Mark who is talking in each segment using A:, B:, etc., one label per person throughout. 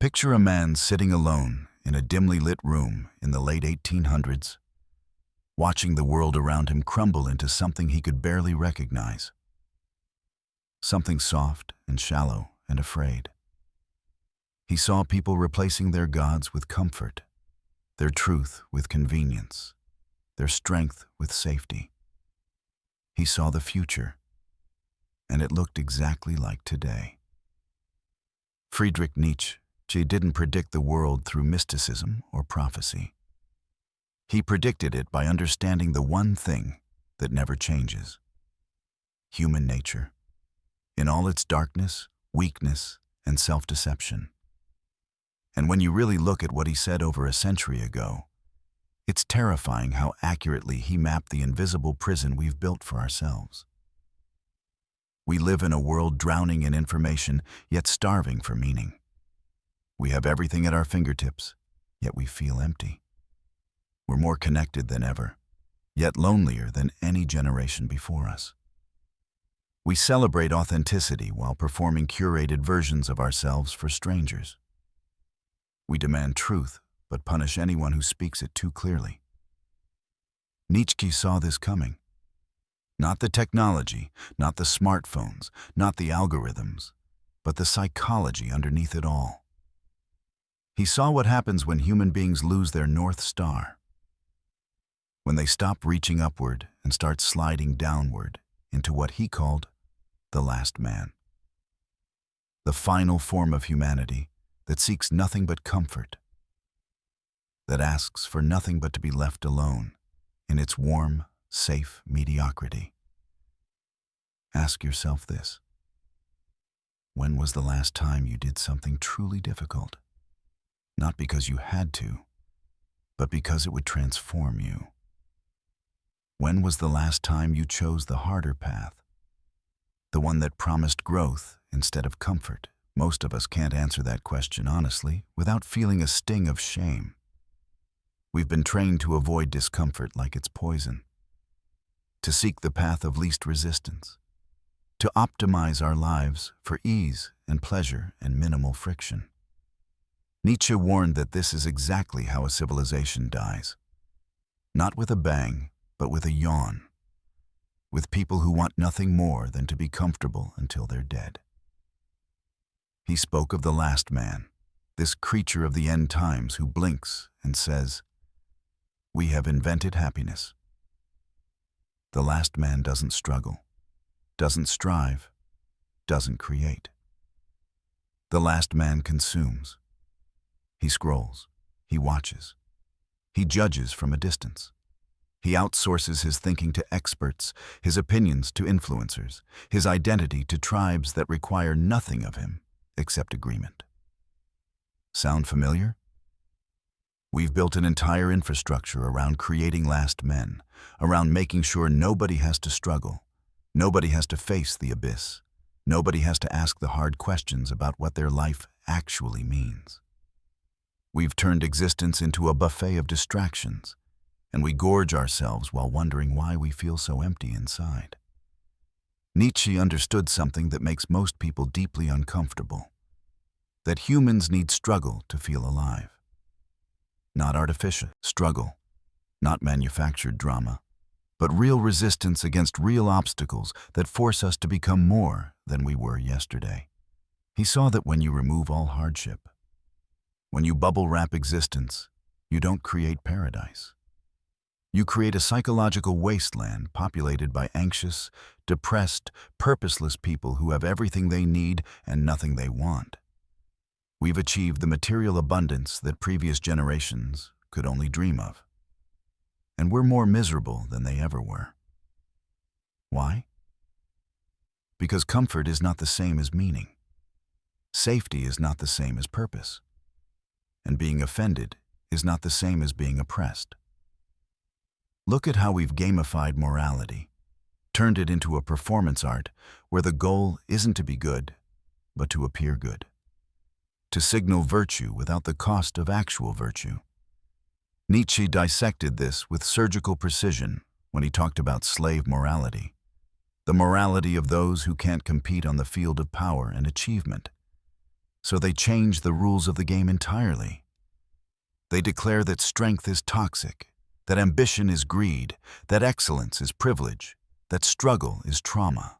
A: Picture a man sitting alone in a dimly lit room in the late 1800s, watching the world around him crumble into something he could barely recognize. Something soft and shallow and afraid. He saw people replacing their gods with comfort, their truth with convenience, their strength with safety. He saw the future, and it looked exactly like today. Friedrich Nietzsche didn't predict the world through mysticism or prophecy. He predicted it by understanding the one thing that never changes: human nature, in all its darkness, weakness, and self-deception. And when you really look at what he said over a century ago, it's terrifying how accurately he mapped the invisible prison we've built for ourselves. We live in a world drowning in information, yet starving for meaning. We have everything at our fingertips, yet we feel empty. We're more connected than ever, yet lonelier than any generation before us. We celebrate authenticity while performing curated versions of ourselves for strangers. We demand truth, but punish anyone who speaks it too clearly. Nietzsche saw this coming. Not the technology, not the smartphones, not the algorithms, but the psychology underneath it all. He saw what happens when human beings lose their North Star, when they stop reaching upward and start sliding downward into what he called the last man. The final form of humanity that seeks nothing but comfort, that asks for nothing but to be left alone in its warm, safe mediocrity. Ask yourself this: when was the last time you did something truly difficult? Not because you had to, but because it would transform you. When was the last time you chose the harder path? The one that promised growth instead of comfort? Most of us can't answer that question honestly without feeling a sting of shame. We've been trained to avoid discomfort like it's poison, to seek the path of least resistance, to optimize our lives for ease and pleasure and minimal friction. Nietzsche warned that this is exactly how a civilization dies. Not with a bang, but with a yawn. With people who want nothing more than to be comfortable until they're dead. He spoke of the last man, this creature of the end times who blinks and says, "We have invented happiness." The last man doesn't struggle, doesn't strive, doesn't create. The last man consumes. He scrolls, he watches, he judges from a distance. He outsources his thinking to experts, his opinions to influencers, his identity to tribes that require nothing of him except agreement. Sound familiar? We've built an entire infrastructure around creating last men, around making sure nobody has to struggle, nobody has to face the abyss, nobody has to ask the hard questions about what their life actually means. We've turned existence into a buffet of distractions, and we gorge ourselves while wondering why we feel so empty inside. Nietzsche understood something that makes most people deeply uncomfortable: that humans need struggle to feel alive. Not artificial struggle, not manufactured drama, but real resistance against real obstacles that force us to become more than we were yesterday. He saw that when you remove all hardship, when you bubble wrap existence, you don't create paradise. You create a psychological wasteland populated by anxious, depressed, purposeless people who have everything they need and nothing they want. We've achieved the material abundance that previous generations could only dream of. And we're more miserable than they ever were. Why? Because comfort is not the same as meaning. Safety is not the same as purpose. And being offended is not the same as being oppressed. Look at how we've gamified morality, turned it into a performance art where the goal isn't to be good, but to appear good, to signal virtue without the cost of actual virtue. Nietzsche dissected this with surgical precision when he talked about slave morality, the morality of those who can't compete on the field of power and achievement. So they change the rules of the game entirely. They declare that strength is toxic, that ambition is greed, that excellence is privilege, that struggle is trauma.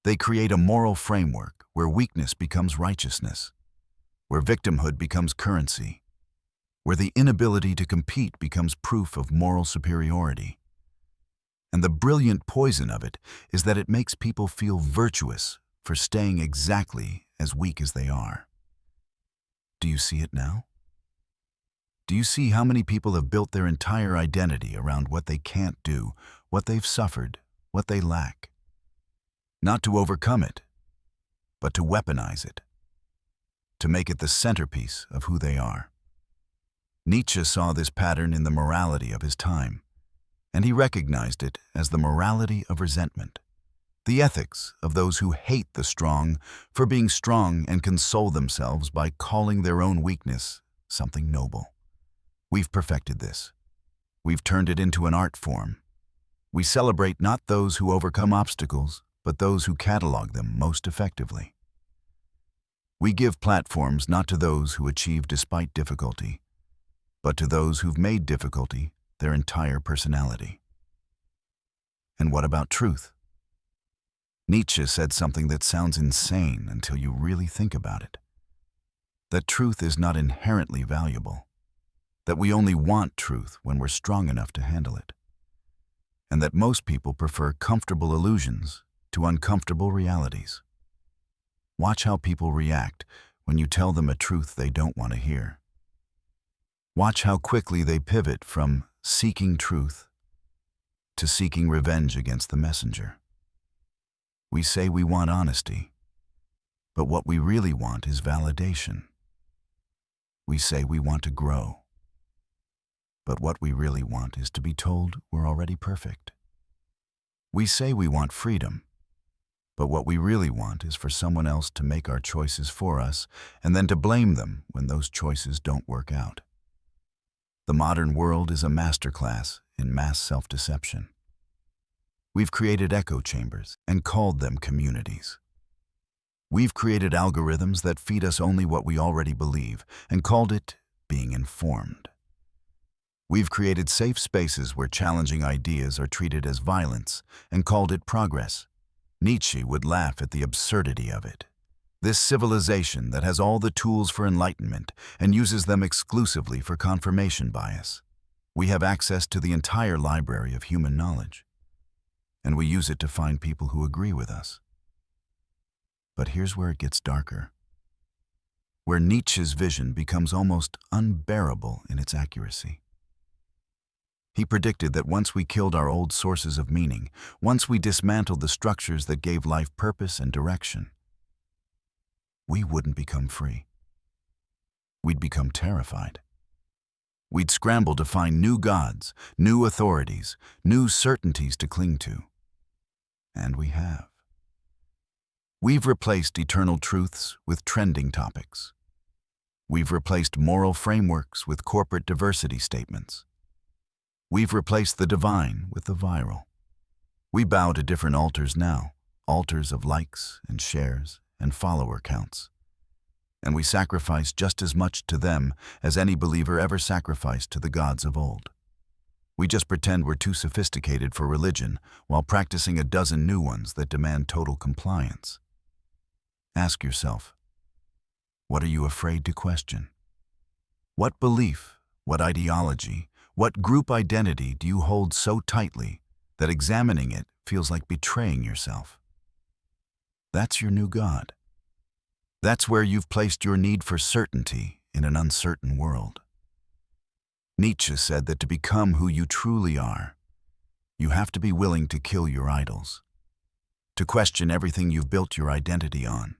A: They create a moral framework where weakness becomes righteousness, where victimhood becomes currency, where the inability to compete becomes proof of moral superiority. And the brilliant poison of it is that it makes people feel virtuous for staying exactly as weak as they are. Do you see it now? Do you see how many people have built their entire identity around what they can't do, what they've suffered, what they lack? Not to overcome it, but to weaponize it, to make it the centerpiece of who they are. Nietzsche saw this pattern in the morality of his time, and he recognized it as the morality of resentment, the ethics of those who hate the strong for being strong and console themselves by calling their own weakness something noble. We've perfected this. We've turned it into an art form. We celebrate not those who overcome obstacles, but those who catalog them most effectively. We give platforms not to those who achieve despite difficulty, but to those who've made difficulty their entire personality. And what about truth? Nietzsche said something that sounds insane until you really think about it. That truth is not inherently valuable, that we only want truth when we're strong enough to handle it, and that most people prefer comfortable illusions to uncomfortable realities. Watch how people react when you tell them a truth they don't want to hear. Watch how quickly they pivot from seeking truth to seeking revenge against the messenger. We say we want honesty, but what we really want is validation. We say we want to grow, but what we really want is to be told we're already perfect. We say we want freedom, but what we really want is for someone else to make our choices for us and then to blame them when those choices don't work out. The modern world is a masterclass in mass self-deception. We've created echo chambers and called them communities. We've created algorithms that feed us only what we already believe and called it being informed. We've created safe spaces where challenging ideas are treated as violence and called it progress. Nietzsche would laugh at the absurdity of it. This civilization that has all the tools for enlightenment and uses them exclusively for confirmation bias. We have access to the entire library of human knowledge, and we use it to find people who agree with us. But here's where it gets darker, where Nietzsche's vision becomes almost unbearable in its accuracy. He predicted that once we killed our old sources of meaning, once we dismantled the structures that gave life purpose and direction, we wouldn't become free. We'd become terrified. We'd scramble to find new gods, new authorities, new certainties to cling to. And we have. We've replaced eternal truths with trending topics. We've replaced moral frameworks with corporate diversity statements. We've replaced the divine with the viral. We bow to different altars now, altars of likes and shares and follower counts. And we sacrifice just as much to them as any believer ever sacrificed to the gods of old. We just pretend we're too sophisticated for religion while practicing a dozen new ones that demand total compliance. Ask yourself, what are you afraid to question? What belief, what ideology, what group identity do you hold so tightly that examining it feels like betraying yourself? That's your new God. That's where you've placed your need for certainty in an uncertain world. Nietzsche said that to become who you truly are, you have to be willing to kill your idols, to question everything you've built your identity on,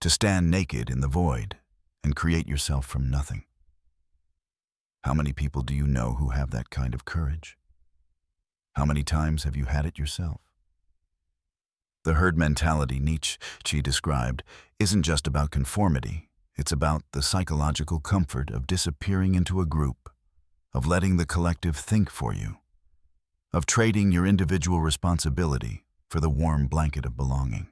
A: to stand naked in the void and create yourself from nothing. How many people do you know who have that kind of courage? How many times have you had it yourself? The herd mentality Nietzsche described isn't just about conformity. It's about the psychological comfort of disappearing into a group, of letting the collective think for you, of trading your individual responsibility for the warm blanket of belonging.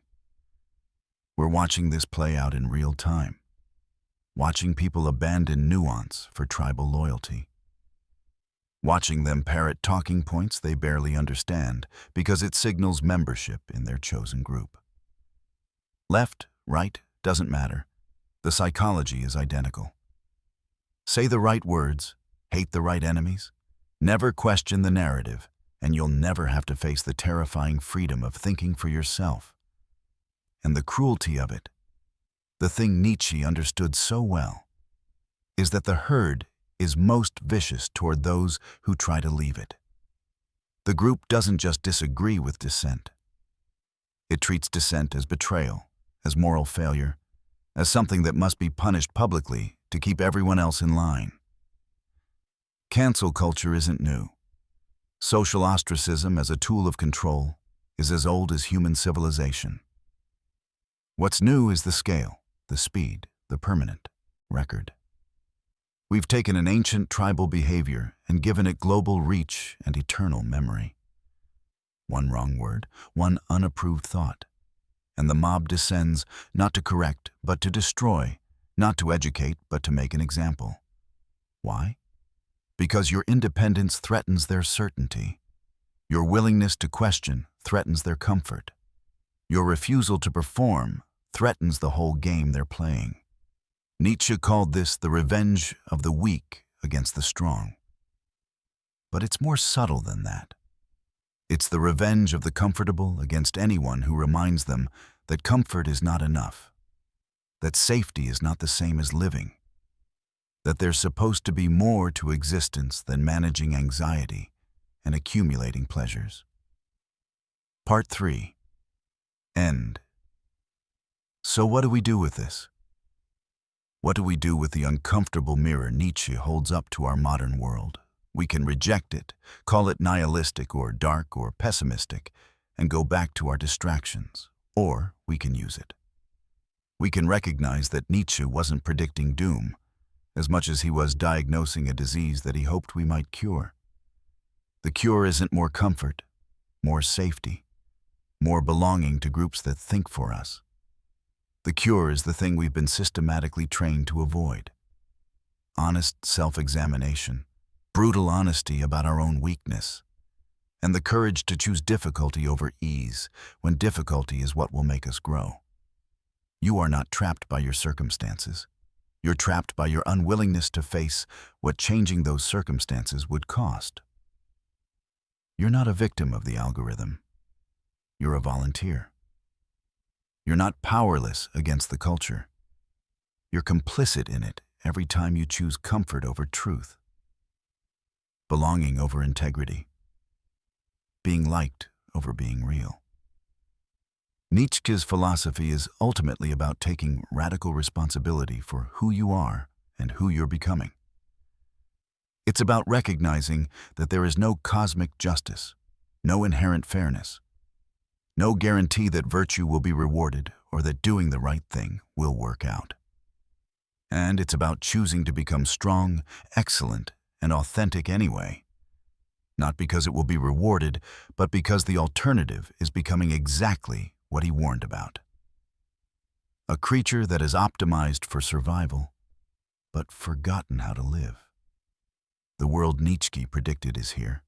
A: We're watching this play out in real time, watching people abandon nuance for tribal loyalty, watching them parrot talking points they barely understand because it signals membership in their chosen group. Left, right, doesn't matter. The psychology is identical. Say the right words, hate the right enemies, never question the narrative, and you'll never have to face the terrifying freedom of thinking for yourself. And the cruelty of it, the thing Nietzsche understood so well, is that the herd is most vicious toward those who try to leave it. The group doesn't just disagree with dissent. It treats dissent as betrayal, as moral failure, as something that must be punished publicly to keep everyone else in line. Cancel culture isn't new. Social ostracism as a tool of control is as old as human civilization. What's new is the scale, the speed, the permanent record. We've taken an ancient tribal behavior and given it global reach and eternal memory. One wrong word, one unapproved thought, and the mob descends not to correct but to destroy, not to educate but to make an example. Why? Because your independence threatens their certainty. Your willingness to question threatens their comfort. Your refusal to perform threatens the whole game they're playing. Nietzsche called this the revenge of the weak against the strong. But it's more subtle than that. It's the revenge of the comfortable against anyone who reminds them that comfort is not enough, that safety is not the same as living, that there's supposed to be more to existence than managing anxiety and accumulating pleasures. Part 3. End. So what do we do with this? What do we do with the uncomfortable mirror Nietzsche holds up to our modern world? We can reject it, call it nihilistic or dark or pessimistic, and go back to our distractions. Or we can use it. We can recognize that Nietzsche wasn't predicting doom, as much as he was diagnosing a disease that he hoped we might cure. The cure isn't more comfort, more safety, more belonging to groups that think for us. The cure is the thing we've been systematically trained to avoid. Honest self-examination, brutal honesty about our own weakness, and the courage to choose difficulty over ease when difficulty is what will make us grow. You are not trapped by your circumstances. You're trapped by your unwillingness to face what changing those circumstances would cost. You're not a victim of the algorithm. You're a volunteer. You're not powerless against the culture. You're complicit in it every time you choose comfort over truth, belonging over integrity, being liked over being real. Nietzsche's philosophy is ultimately about taking radical responsibility for who you are and who you're becoming. It's about recognizing that there is no cosmic justice, no inherent fairness, no guarantee that virtue will be rewarded or that doing the right thing will work out. And it's about choosing to become strong, excellent, and authentic anyway. Not because it will be rewarded, but because the alternative is becoming exactly what he warned about. A creature that is optimized for survival, but forgotten how to live. The world Nietzsche predicted is here.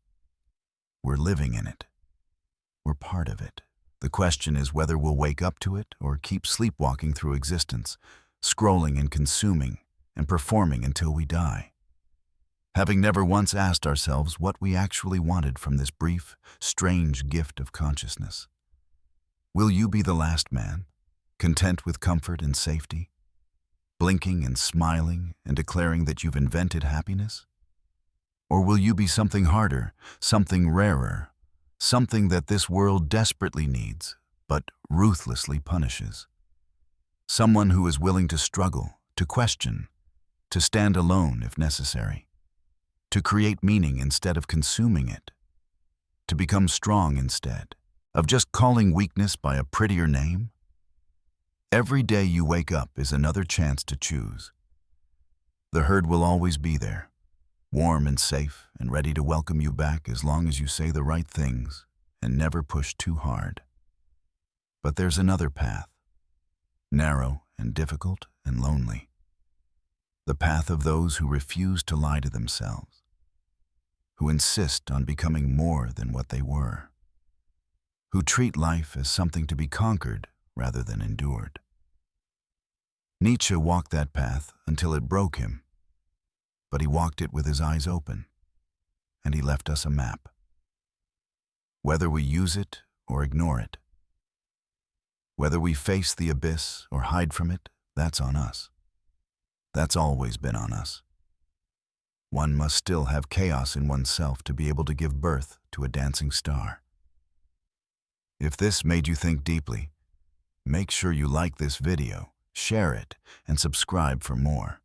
A: We're living in it. We're part of it. The question is whether we'll wake up to it or keep sleepwalking through existence, scrolling and consuming and performing until we die. Having never once asked ourselves what we actually wanted from this brief, strange gift of consciousness. Will you be the last man, content with comfort and safety, blinking and smiling and declaring that you've invented happiness? Or will you be something harder, something rarer, something that this world desperately needs, but ruthlessly punishes? Someone who is willing to struggle, to question, to stand alone if necessary, to create meaning instead of consuming it, to become strong instead of just calling weakness by a prettier name? Every day you wake up is another chance to choose. The herd will always be there, warm and safe and ready to welcome you back as long as you say the right things and never push too hard. But there's another path, narrow and difficult and lonely. The path of those who refuse to lie to themselves, who insist on becoming more than what they were, who treat life as something to be conquered rather than endured. Nietzsche walked that path until it broke him, but he walked it with his eyes open, and he left us a map. Whether we use it or ignore it, whether we face the abyss or hide from it, that's on us. That's always been on us. One must still have chaos in oneself to be able to give birth to a dancing star. If this made you think deeply, make sure you like this video, share it, and subscribe for more.